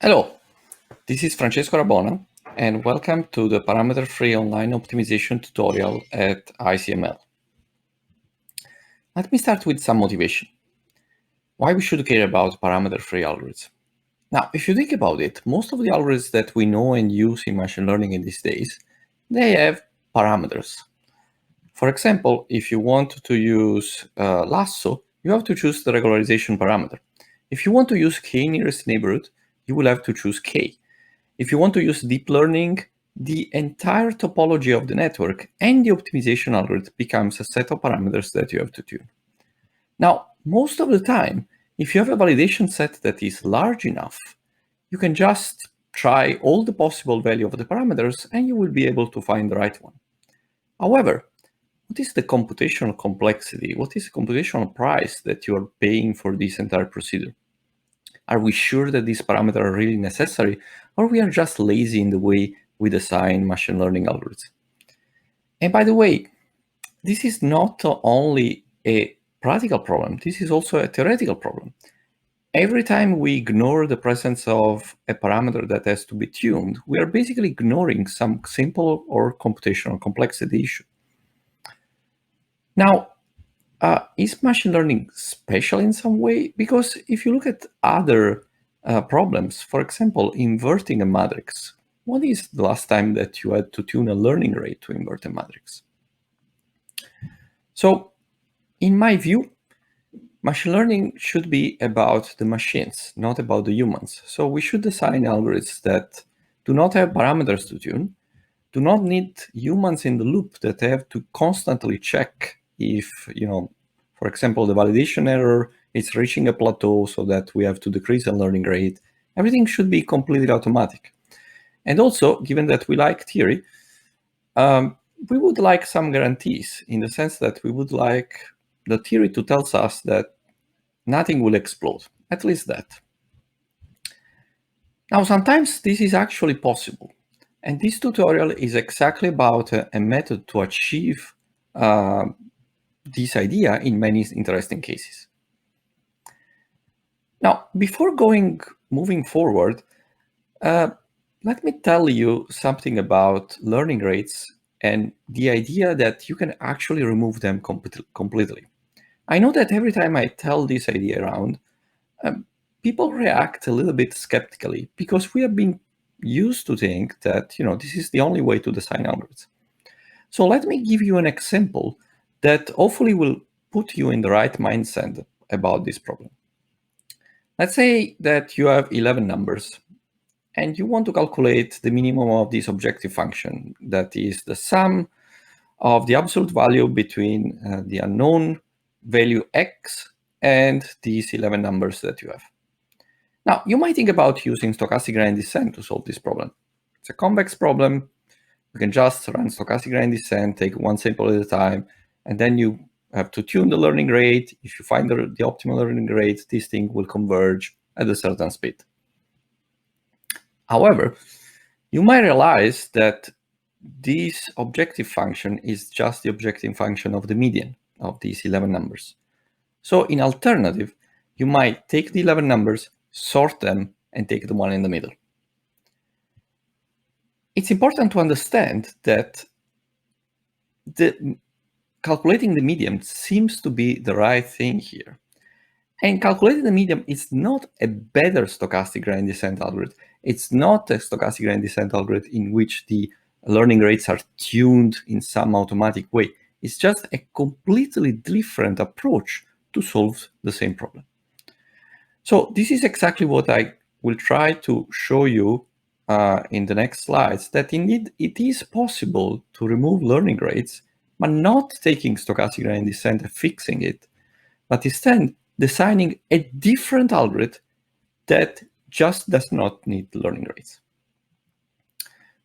Hello, this is Francesco Orabona, and welcome to the parameter-free online optimization tutorial at ICML. Let me start with some motivation. Why we should care about parameter-free algorithms? Now, if you think about it, most of the algorithms that we know and use in machine learning in these days, they have parameters. For example, if you want to use lasso, you have to choose the regularization parameter. If you want to use k-nearest neighborhood, you will have to choose k. If you want to use deep learning, the entire topology of the network and the optimization algorithm becomes a set of parameters that you have to tune. Now, most of the time, if you have a validation set that is large enough, you can just try all the possible value of the parameters and you will be able to find the right one. However, what is the computational complexity? What is the computational price that you are paying for this entire procedure? Are we sure that these parameters are really necessary, or we are just lazy in the way we design machine learning algorithms? And by the way, this is not only a practical problem, this is also a theoretical problem. Every time we ignore the presence of a parameter that has to be tuned, we are basically ignoring some simple or computational complexity issue. Now, is machine learning special in some way? Because if you look at other problems, for example, inverting a matrix, when is the last time that you had to tune a learning rate to invert a matrix? So, in my view, machine learning should be about the machines, not about the humans. So we should design algorithms that do not have parameters to tune, do not need humans in the loop that have to constantly check if, for example, the validation error is reaching a plateau so that we have to decrease the learning rate. Everything should be completely automatic. And also, given that we like theory, we would like some guarantees in the sense that we would like the theory to tell us that nothing will explode, at least that. Now, sometimes this is actually possible. And this tutorial is exactly about a method to achieve this idea in many interesting cases. Now, before moving forward, let me tell you something about learning rates and the idea that you can actually remove them completely. I know that every time I tell this idea around, people react a little bit skeptically because we have been used to think that this is the only way to design algorithms. So let me give you an example that hopefully will put you in the right mindset about this problem. Let's say that you have 11 numbers and you want to calculate the minimum of this objective function, that is the sum of the absolute value between the unknown value x and these 11 numbers that you have. Now, you might think about using stochastic gradient descent to solve this problem. It's a convex problem. You can just run stochastic gradient descent, take one sample at a time, and then you have to tune the learning rate. If you find the optimal learning rate, this thing will converge at a certain speed. However, you might realize that this objective function is just the objective function of the median of these 11 numbers. So in alternative, you might take the 11 numbers, sort them, and take the one in the middle. It's important to understand that calculating the median seems to be the right thing here. And calculating the median is not a better stochastic gradient descent algorithm. It's not a stochastic gradient descent algorithm in which the learning rates are tuned in some automatic way. It's just a completely different approach to solve the same problem. So this is exactly what I will try to show you in the next slides, that indeed it is possible to remove learning rates, but not taking stochastic gradient descent and fixing it, but instead designing a different algorithm that just does not need learning rates.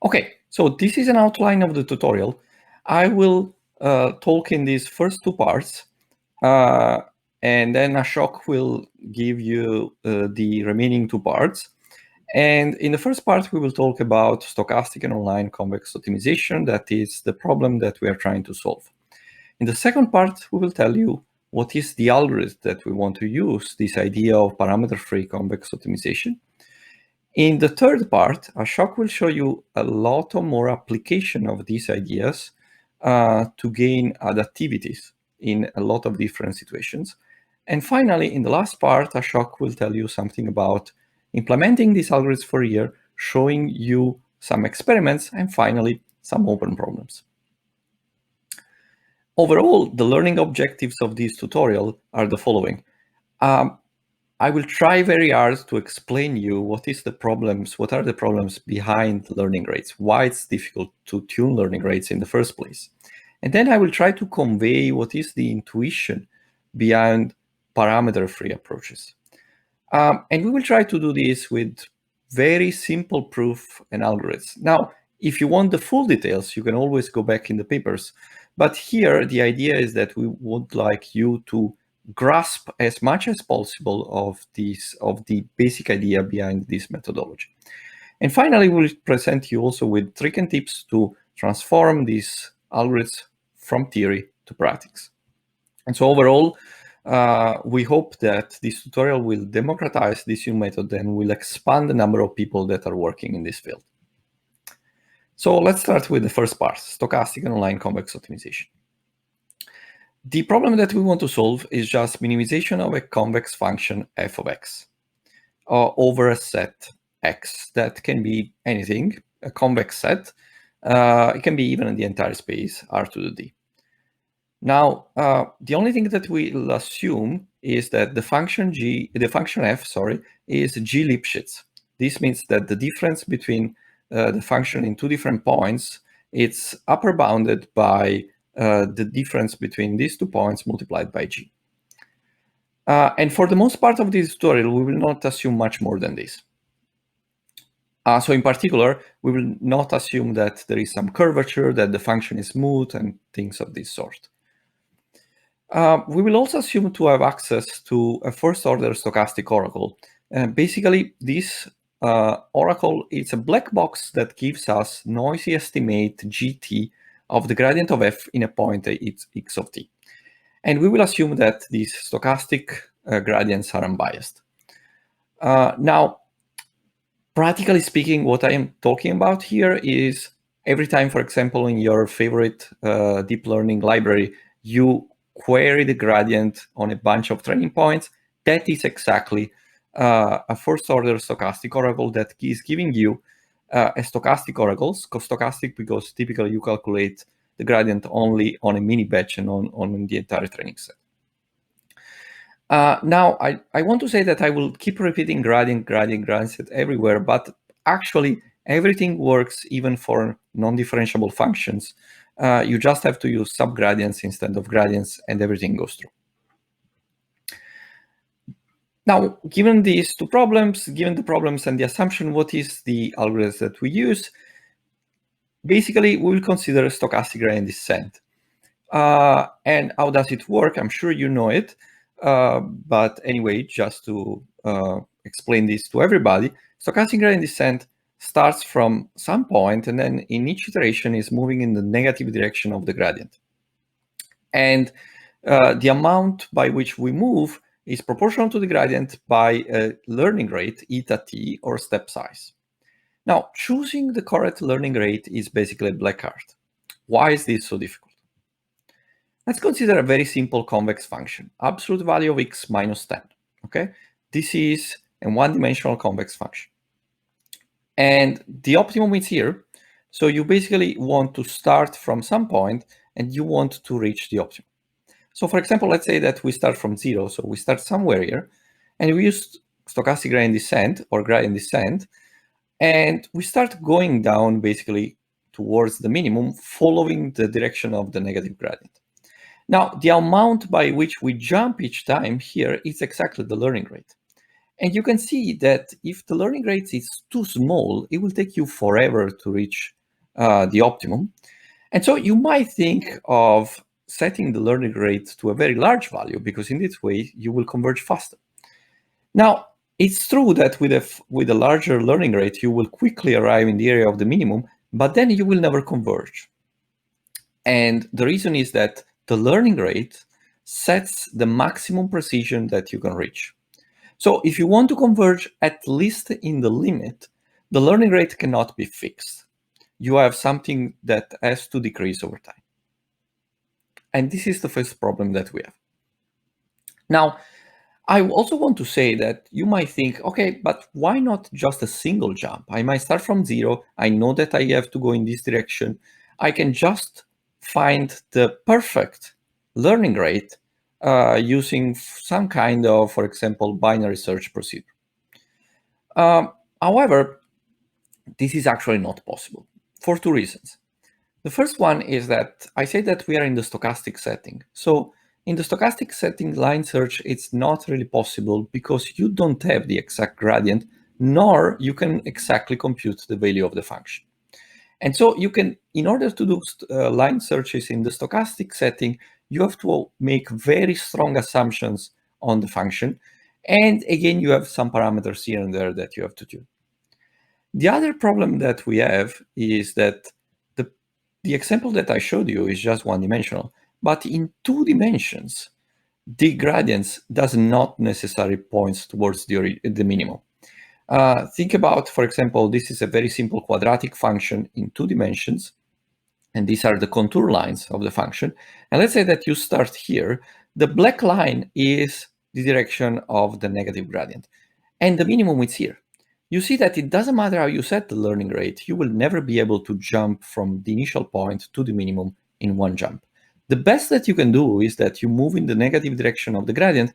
Okay, so this is an outline of the tutorial. I will talk in these first two parts, and then Ashok will give you the remaining two parts. And in the first part, we will talk about stochastic and online convex optimization. That is the problem that we are trying to solve. In the second part, we will tell you what is the algorithm that we want to use, this idea of parameter-free convex optimization. In the third part, Ashok will show you a lot of more application of these ideas to gain adaptivities in a lot of different situations. And finally, in the last part, Ashok will tell you something about implementing these algorithms for a year, showing you some experiments, and finally, some open problems. Overall, the learning objectives of this tutorial are the following. I will try very hard to explain you what are the problems behind learning rates, why it's difficult to tune learning rates in the first place. And then I will try to convey what is the intuition behind parameter-free approaches. And we will try to do this with very simple proof and algorithms. Now, if you want the full details, you can always go back in the papers. But here, the idea is that we would like you to grasp as much as possible of the basic idea behind this methodology. And finally, we'll present you also with tricks and tips to transform these algorithms from theory to practice. And so overall, we hope that this tutorial will democratize this new method and will expand the number of people that are working in this field. So let's start with the first part, stochastic and online convex optimization. The problem that we want to solve is just minimization of a convex function f of x over a set x that can be anything, a convex set. It can be even in the entire space R to the D. Now, the only thing that we'll assume is that the function f, is G Lipschitz. This means that the difference between the function in two different points, it's upper bounded by the difference between these 2 points multiplied by G. And for the most part of this tutorial, we will not assume much more than this. So in particular, we will not assume that there is some curvature, that the function is smooth, and things of this sort. We will also assume to have access to a first-order stochastic oracle. Basically, this oracle is a black box that gives us noisy estimate gt of the gradient of f in a point x of t. And we will assume that these stochastic gradients are unbiased. Now, practically speaking, what I am talking about here is every time, for example, in your favorite deep learning library, you query the gradient on a bunch of training points, that is exactly a first-order stochastic oracle that is giving you a stochastic oracle, stochastic because typically you calculate the gradient only on a mini batch and on the entire training set. Now, I want to say that I will keep repeating gradient set everywhere, but actually everything works even for non-differentiable functions. You just have to use subgradients instead of gradients and everything goes through. Now, given these two problems, given the problems and the assumption, what is the algorithm that we use? Basically, we will consider stochastic gradient descent. And how does it work? I'm sure you know it. But anyway, just to explain this to everybody, stochastic gradient descent starts from some point, and then in each iteration is moving in the negative direction of the gradient. And the amount by which we move is proportional to the gradient by a learning rate, eta t, or step size. Now, choosing the correct learning rate is basically a black art. Why is this so difficult? Let's consider a very simple convex function, absolute value of x minus 10, okay? This is a one-dimensional convex function. And the optimum is here. So you basically want to start from some point and you want to reach the optimum. So for example, let's say that we start from 0. So we start somewhere here and we use stochastic gradient descent or gradient descent. And we start going down basically towards the minimum following the direction of the negative gradient. Now, the amount by which we jump each time here is exactly the learning rate. And you can see that if the learning rate is too small, it will take you forever to reach the optimum. And so you might think of setting the learning rate to a very large value, because in this way, you will converge faster. Now, it's true that with a larger learning rate, you will quickly arrive in the area of the minimum, but then you will never converge. And the reason is that the learning rate sets the maximum precision that you can reach. So if you want to converge at least in the limit, the learning rate cannot be fixed. You have something that has to decrease over time. And this is the first problem that we have. Now, I also want to say that you might think, okay, but why not just a single jump? I might start from 0. I know that I have to go in this direction. I can just find the perfect learning rate using some kind of, for example, binary search procedure. However, this is actually not possible for two reasons. The first one is that I say that we are in the stochastic setting. So in the stochastic setting, line search, it's not really possible because you don't have the exact gradient, nor you can exactly compute the value of the function. And so you can, in order to do line searches in the stochastic setting, you have to make very strong assumptions on the function. And again, you have some parameters here and there that you have to tune. The other problem that we have is that the example that I showed you is just one-dimensional, but in 2 dimensions, the gradients does not necessarily point towards the minimum. Think about, for example, this is a very simple quadratic function in 2 dimensions, and these are the contour lines of the function. And let's say that you start here. The black line is the direction of the negative gradient, and the minimum is here. You see that it doesn't matter how you set the learning rate, you will never be able to jump from the initial point to the minimum in one jump. The best that you can do is that you move in the negative direction of the gradient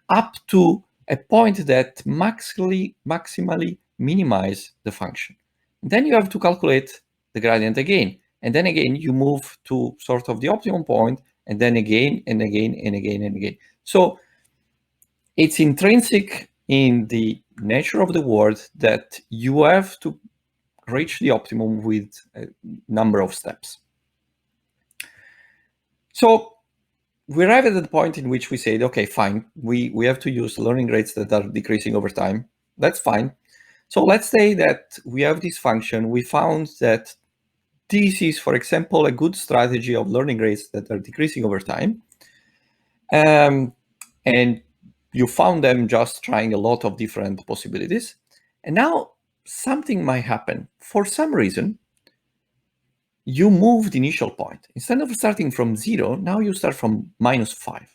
up to a point that maximally minimize the function. And then you have to calculate the gradient again. And then again, you move to sort of the optimum point, and then again, and again, and again, and again. So it's intrinsic in the nature of the world that you have to reach the optimum with a number of steps. So we arrived at the point in which we said, okay, fine, we have to use learning rates that are decreasing over time. That's fine. So let's say that we have this function. We found that this is, for example, a good strategy of learning rates that are decreasing over time. And you found them just trying a lot of different possibilities. And now something might happen. For some reason, you move the initial point. Instead of starting from 0, now you start from -5.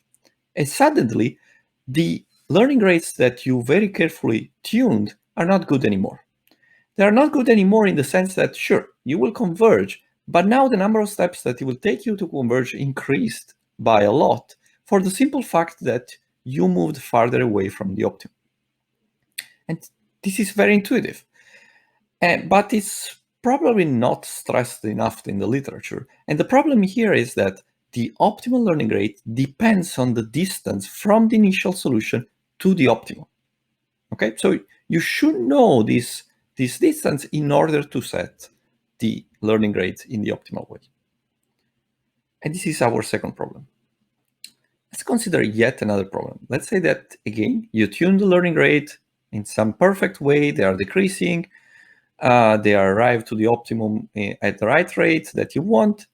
And suddenly, the learning rates that you very carefully tuned are not good anymore. They are not good anymore in the sense that, sure, you will converge, but now the number of steps that it will take you to converge increased by a lot for the simple fact that you moved farther away from the optimum. And this is very intuitive, but it's probably not stressed enough in the literature. And the problem here is that the optimal learning rate depends on the distance from the initial solution to the optimum. Okay, so you should know this distance in order to set the learning rate in the optimal way. And this is our second problem. Let's consider yet another problem. Let's say that, again, you tune the learning rate in some perfect way, they are decreasing, they arrive to the optimum at the right rate that you want.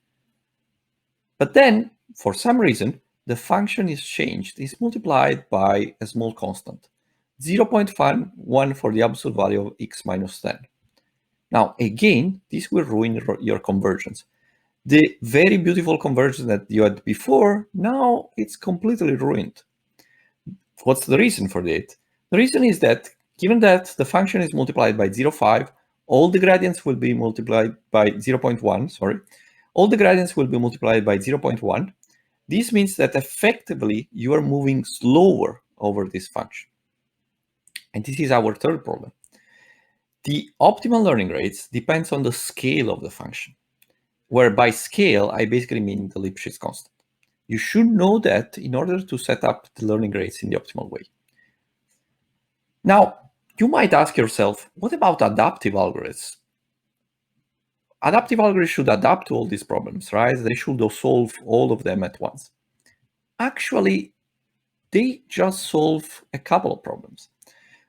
But then, for some reason, the function is changed, is multiplied by a small constant, 0.1 for the absolute value of x minus 10. Now, again, this will ruin your convergence. The very beautiful convergence that you had before, now it's completely ruined. What's the reason for that? The reason is that given that the function is multiplied by 0.5, all the gradients will be multiplied by 0.1, sorry. All the gradients will be multiplied by 0.1. This means that effectively you are moving slower over this function. And this is our third problem. The optimal learning rates depends on the scale of the function, where by scale, I basically mean the Lipschitz constant. You should know that in order to set up the learning rates in the optimal way. Now, you might ask yourself, what about adaptive algorithms? Adaptive algorithms should adapt to all these problems, right? They should solve all of them at once. Actually, they just solve a couple of problems.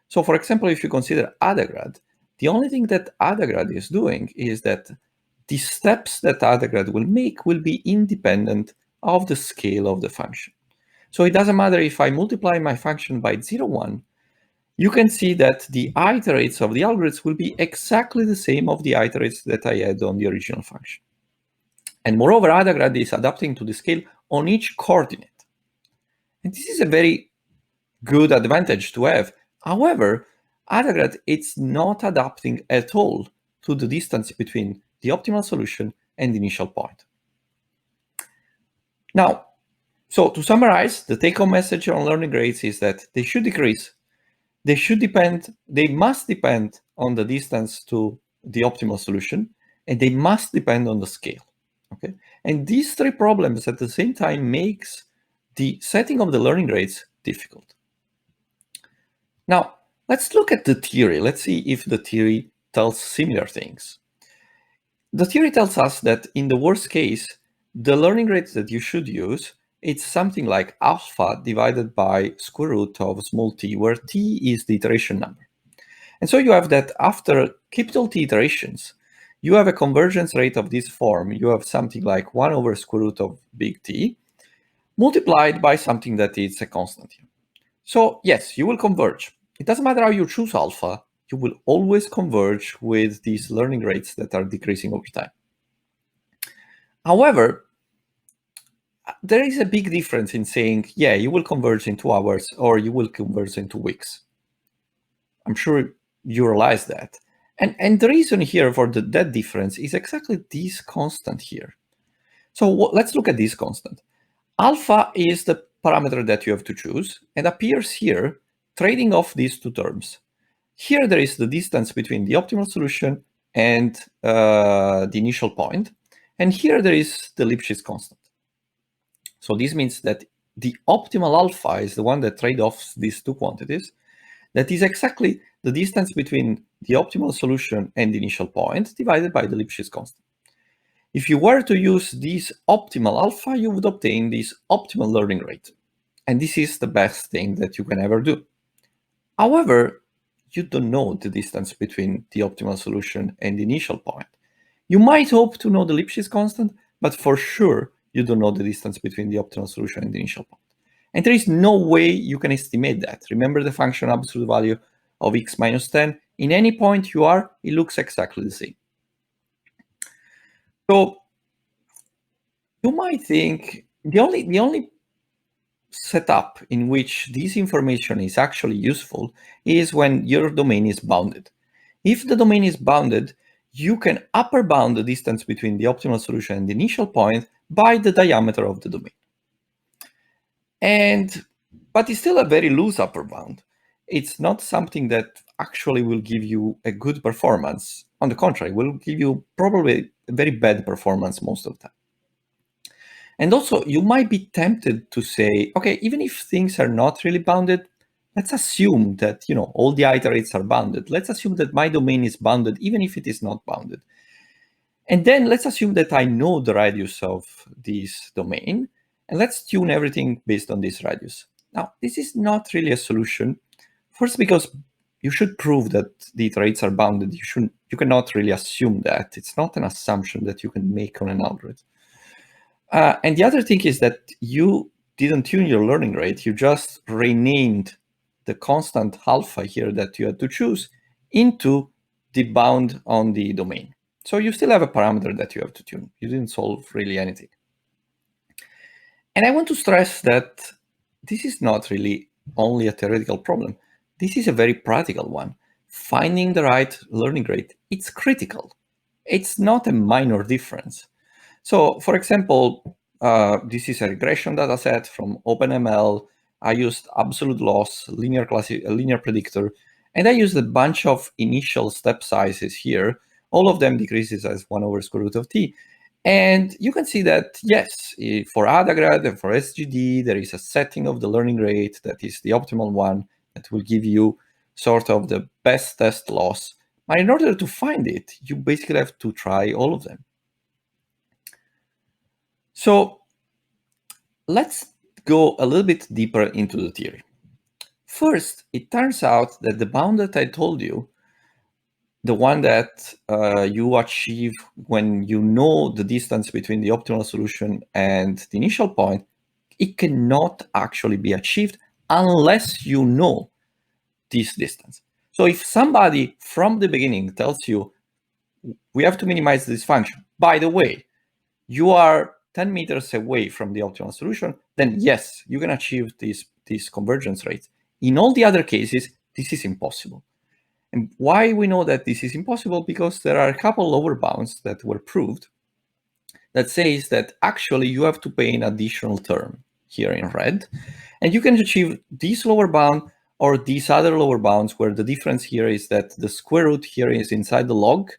So for example, if you consider AdaGrad, the only thing that AdaGrad is doing is that the steps that AdaGrad will make will be independent of the scale of the function. So it doesn't matter if I multiply my function by 0.1, you can see that the iterates of the algorithms will be exactly the same of the iterates that I had on the original function. And moreover, AdaGrad is adapting to the scale on each coordinate. And this is a very good advantage to have. However, AdaGrad it's not adapting at all to the distance between the optimal solution and the initial point. Now, so to summarize, the take-home message on learning rates is that they should decrease. They must depend on the distance to the optimal solution, and they must depend on the scale. Okay, and these three problems at the same time makes the setting of the learning rates difficult. Now, let's look at the theory. Let's see if the theory tells similar things. The theory tells us that in the worst case, the learning rate that you should use, it's something like alpha divided by square root of small t, where t is the iteration number. And so you have that after capital T iterations, you have a convergence rate of this form. You have something like 1 over square root of big T multiplied by something that is a constant here. So yes, you will converge. It doesn't matter how you choose alpha, you will always converge with these learning rates that are decreasing over time. However, there is a big difference in saying, yeah, you will converge in 2 hours or you will converge in 2 weeks. I'm sure you realize that. And the reason here for that difference is exactly this constant here. So let's look at this constant. Alpha is the parameter that you have to choose and appears here trading off these two terms. Here there is the distance between the optimal solution and the initial point. And here there is the Lipschitz constant. So this means that the optimal alpha is the one that trades off these two quantities. That is exactly the distance between the optimal solution and the initial point divided by the Lipschitz constant. If you were to use this optimal alpha, you would obtain this optimal learning rate. And this is the best thing that you can ever do. However, you don't know the distance between the optimal solution and the initial point. You might hope to know the Lipschitz constant, but for sure, you don't know the distance between the optimal solution and the initial point. And there is no way you can estimate that. Remember the function absolute value of x minus 10? In any point you are, it looks exactly the same. So you might think the only setup in which this information is actually useful is when your domain is bounded. If the domain is bounded, you can upper bound the distance between the optimal solution and the initial point by the diameter of the domain. But it's still a very loose upper bound. It's not something that actually will give you a good performance. On the contrary, will give you probably a very bad performance most of the time. And also, you might be tempted to say, okay, even if things are not really bounded, let's assume that all the iterates are bounded. Let's assume that my domain is bounded, even if it is not bounded. And then let's assume that I know the radius of this domain, and let's tune everything based on this radius. Now, this is not really a solution. First, because you should prove that the iterates are bounded. You cannot really assume that. It's not an assumption that you can make on an algorithm. And the other thing is that you didn't tune your learning rate. You just renamed the constant alpha here that you had to choose into the bound on the domain. So you still have a parameter that you have to tune. You didn't solve really anything. And I want to stress that this is not really only a theoretical problem. This is a very practical one. Finding the right learning rate, it's critical. It's not a minor difference. So for example, this is a regression data set from OpenML. I used absolute loss, linear predictor, and I used a bunch of initial step sizes here. All of them decreases as 1 over square root of t. And you can see that, yes, for AdaGrad and for SGD, there is a setting of the learning rate that is the optimal one that will give you sort of the best test loss. But in order to find it, you basically have to try all of them. So let's go a little bit deeper into the theory. First, it turns out that the bound that I told you, the one that you achieve when you know the distance between the optimal solution and the initial point, it cannot actually be achieved unless you know this distance. So if somebody from the beginning tells you, we have to minimize this function, by the way, you are 10 meters away from the optimal solution, then yes, you can achieve this convergence rate. In all the other cases, this is impossible. And why we know that this is impossible? Because there are a couple lower bounds that were proved that says that actually you have to pay an additional term here in red, and you can achieve this lower bound or these other lower bounds where the difference here is that the square root here is inside the log,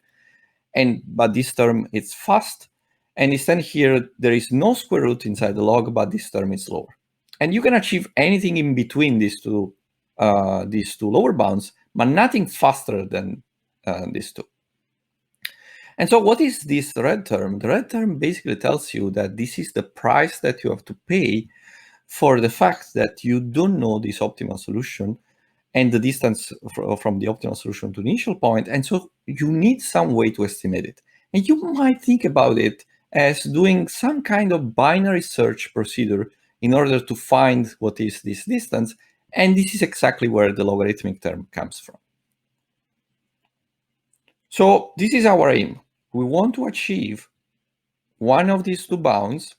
but this term is fast, and instead here there is no square root inside the log, but this term is lower. And you can achieve anything in between these two lower bounds, but nothing faster than these two. And so what is this red term? The red term basically tells you that this is the price that you have to pay for the fact that you don't know this optimal solution and the distance from the optimal solution to the initial point. And so you need some way to estimate it. And you might think about it as doing some kind of binary search procedure in order to find what is this distance. And this is exactly where the logarithmic term comes from. So this is our aim. We want to achieve one of these two bounds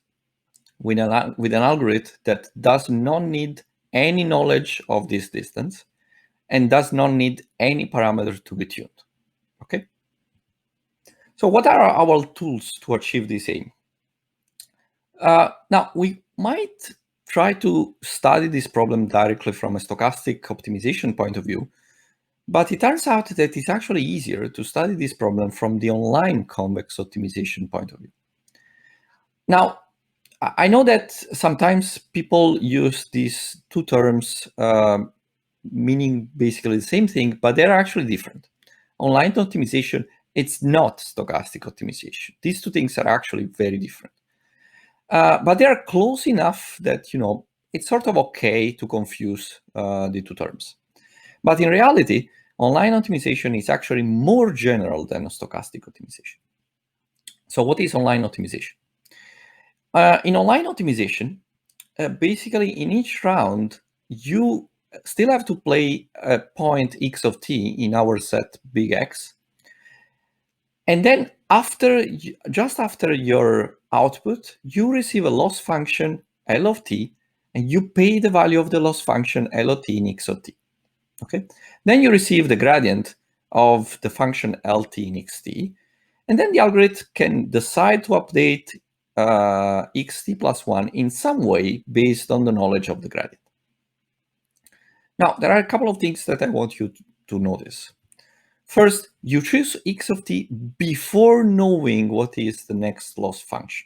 with an algorithm that does not need any knowledge of this distance and does not need any parameter to be tuned. Okay? So what are our tools to achieve this aim? Now, we might try to study this problem directly from a stochastic optimization point of view, but it turns out that it's actually easier to study this problem from the online convex optimization point of view. Now, I know that sometimes people use these two terms meaning basically the same thing, but they're actually different. Online optimization, it's not stochastic optimization. These two things are actually very different. But they are close enough that, it's sort of okay to confuse the two terms. But in reality, online optimization is actually more general than stochastic optimization. So what is online optimization? In online optimization, basically in each round, you still have to play a point x of t in our set big X. And then just after your output, you receive a loss function L of t, and you pay the value of the loss function L of t in x of t. Okay. Then you receive the gradient of the function Lt in xt, and then the algorithm can decide to update xt plus 1 in some way based on the knowledge of the gradient. Now, there are a couple of things that I want you to notice. First, you choose x of t before knowing what is the next loss function.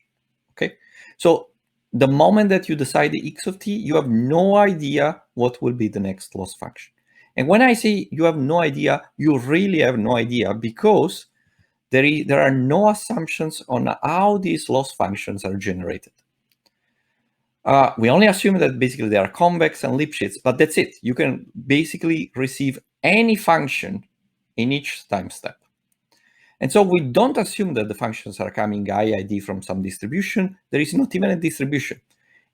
Okay, so the moment that you decide the x of t, you have no idea what will be the next loss function. And when I say you have no idea, you really have no idea, because there are no assumptions on how these loss functions are generated. We only assume that basically they are convex and Lipschitz, but that's it. You can basically receive any function in each time step. And so we don't assume that the functions are coming IID from some distribution. There is not even a distribution.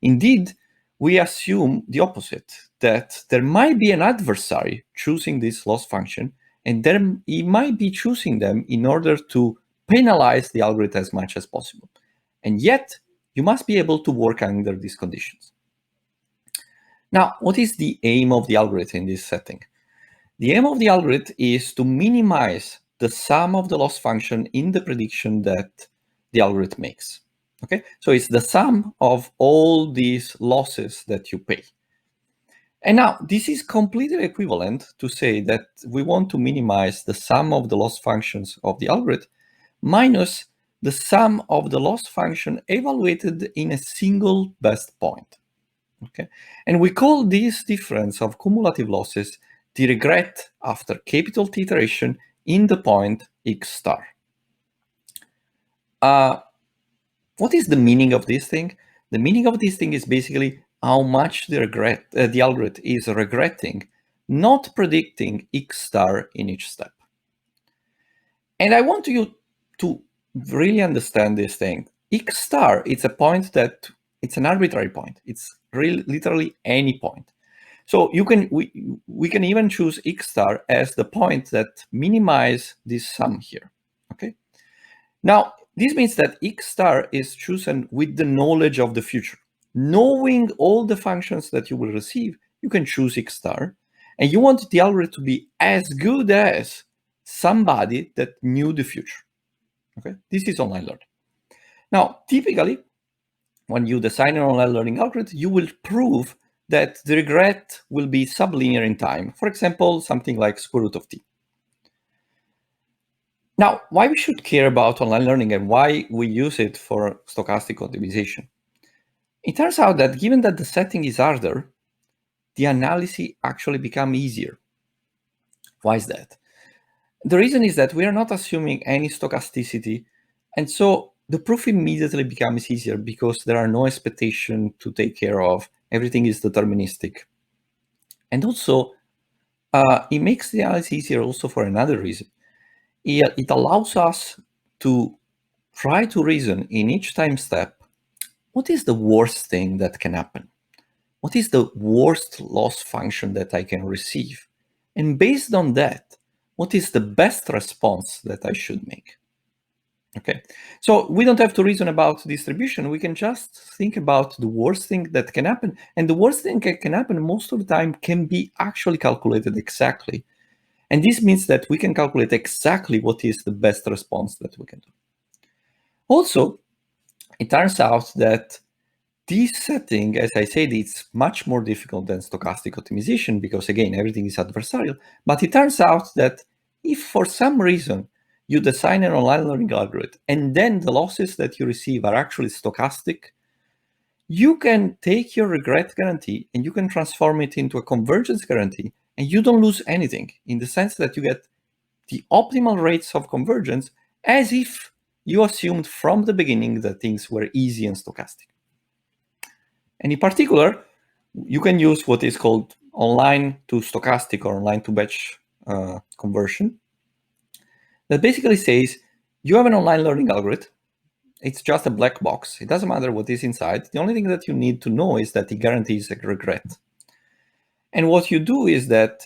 Indeed, we assume the opposite, that there might be an adversary choosing this loss function, and then he might be choosing them in order to penalize the algorithm as much as possible. And yet, you must be able to work under these conditions. Now, what is the aim of the algorithm in this setting? The aim of the algorithm is to minimize the sum of the loss function in the prediction that the algorithm makes. Okay, so it's the sum of all these losses that you pay. And now this is completely equivalent to say that we want to minimize the sum of the loss functions of the algorithm minus the sum of the loss function evaluated in a single best point. Okay, and we call this difference of cumulative losses the regret after capital T iteration in the point x star. What is the meaning of this thing? The meaning of this thing is basically how much the algorithm is regretting not predicting x star in each step. And I want you to really understand this thing. X star, it's a point that it's an arbitrary point. It's really literally any point. So we can even choose x star as the point that minimize this sum here. Okay. Now this means that x star is chosen with the knowledge of the future. Knowing all the functions that you will receive, you can choose x star, and you want the algorithm to be as good as somebody that knew the future. Okay, this is online learning. Now, typically, when you design an online learning algorithm, you will prove that the regret will be sublinear in time. For example, something like square root of t. Now, why we should care about online learning and why we use it for stochastic optimization? It turns out that given that the setting is harder, the analysis actually becomes easier. Why is that? The reason is that we are not assuming any stochasticity, and so the proof immediately becomes easier because there are no expectations to take care of. Everything is deterministic. And also, it makes the analysis easier also for another reason. It allows us to try to reason in each time step, what is the worst thing that can happen? What is the worst loss function that I can receive? And based on that, what is the best response that I should make? Okay, so we don't have to reason about distribution. We can just think about the worst thing that can happen. And the worst thing that can happen most of the time can be actually calculated exactly. And this means that we can calculate exactly what is the best response that we can do. Also, it turns out that this setting, as I said, it's much more difficult than stochastic optimization because, again, everything is adversarial. But it turns out that if for some reason you design an online learning algorithm and then the losses that you receive are actually stochastic, you can take your regret guarantee and you can transform it into a convergence guarantee, and you don't lose anything in the sense that you get the optimal rates of convergence as if you assumed from the beginning that things were easy and stochastic. And in particular, you can use what is called online to stochastic or online to batch conversion. That basically says you have an online learning algorithm. It's just a black box. It doesn't matter what is inside. The only thing that you need to know is that it guarantees a regret. And what you do is that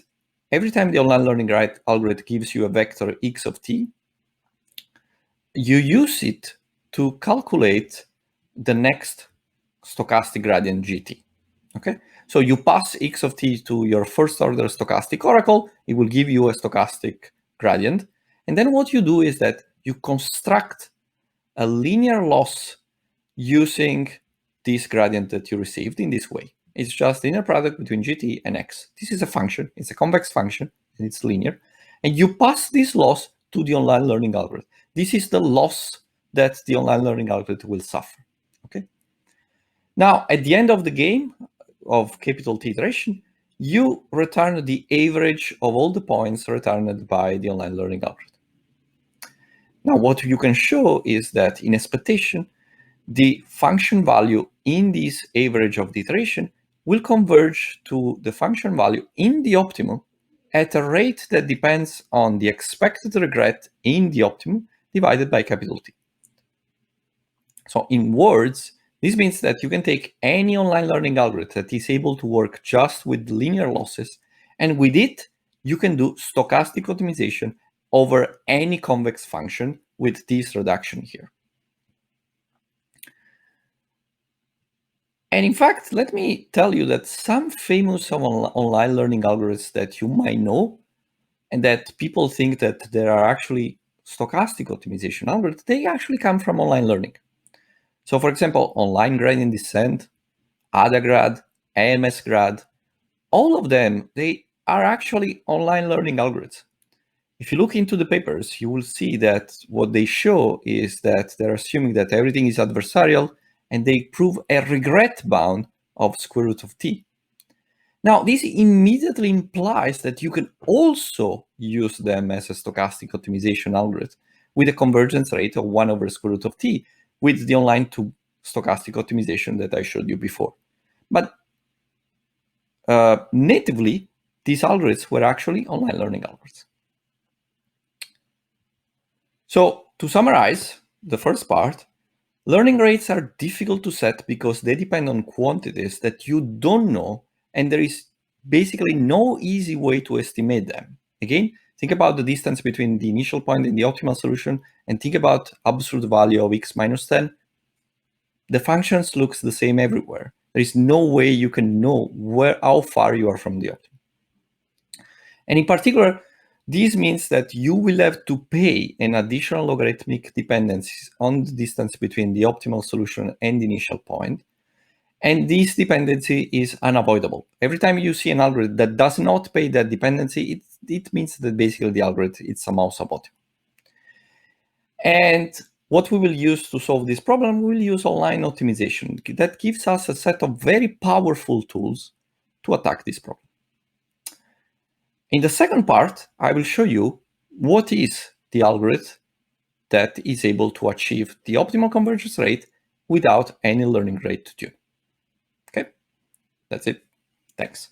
every time the online learning algorithm gives you a vector x of t, you use it to calculate the next stochastic gradient gt. Okay, so you pass x of t to your first order stochastic oracle, it will give you a stochastic gradient. And then what you do is that you construct a linear loss using this gradient that you received in this way. It's just linear product between gt and x. This is a function, it's a convex function, and it's linear. And you pass this loss to the online learning algorithm. This is the loss that the online learning algorithm will suffer. Okay. Now, at the end of the game of capital T iteration, you return the average of all the points returned by the online learning algorithm. Now, what you can show is that in expectation, the function value in this average of the iteration will converge to the function value in the optimum at a rate that depends on the expected regret in the optimum divided by capital T. So in words, this means that you can take any online learning algorithm that is able to work just with linear losses, and with it, you can do stochastic optimization over any convex function with this reduction here. And in fact, let me tell you that some famous online learning algorithms that you might know and that people think that there are actually stochastic optimization algorithms, they actually come from online learning. So for example, online gradient descent, AdaGrad, AMSGrad, all of them, they are actually online learning algorithms. If you look into the papers, you will see that what they show is that they're assuming that everything is adversarial and they prove a regret bound of square root of t. Now, this immediately implies that you can also use them as a stochastic optimization algorithm with a convergence rate of 1 over square root of t with the online to stochastic optimization that I showed you before. But natively, these algorithms were actually online learning algorithms. So to summarize the first part, learning rates are difficult to set because they depend on quantities that you don't know, and there is basically no easy way to estimate them. Again, think about the distance between the initial point and the optimal solution, and think about absolute value of x minus 10. The functions looks the same everywhere. There is no way you can know how far you are from the optimum. And in particular, this means that you will have to pay an additional logarithmic dependencies on the distance between the optimal solution and the initial point. And this dependency is unavoidable. Every time you see an algorithm that does not pay that dependency, it means that basically the algorithm is somehow suboptimal. And what we will use to solve this problem, we will use online optimization. That gives us a set of very powerful tools to attack this problem. In the second part, I will show you what is the algorithm that is able to achieve the optimal convergence rate without any learning rate to tune. Okay, that's it. Thanks.